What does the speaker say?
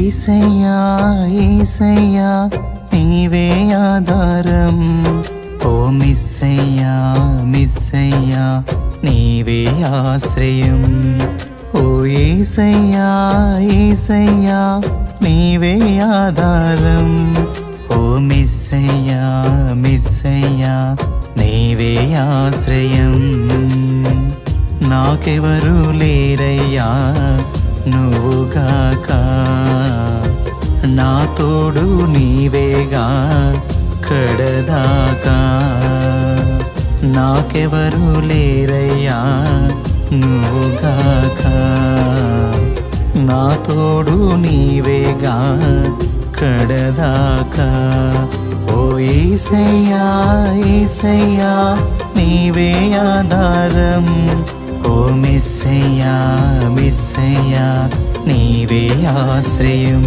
యేసయ్యా యేసయ్యా నీవే ఆధారం, ఓ మిస్సయ్యా మిస్సయ్యా నీవే ఆశ్రయం, ఓ యేసయ్యా యేసయ్యా నీవే ఆధారం, ఓ మిస్సయ్యా మిస్సయ్యా నీవే ఆశ్రయం. నాకెవరు లేరయ్యా నువ్వుగాక, నా తోడు నీవేగా కడదాకా. నాకెవరు లేరయ్యా నువ్వుగాక, నా తోడు నీవేగా కడదాకా. ఓ యేసయ్యా యేసయ్యా నీవే ఆధారం, ఓ మిస్సయ్యా మిస్సయ్యా నీవే ఆశ్రయం.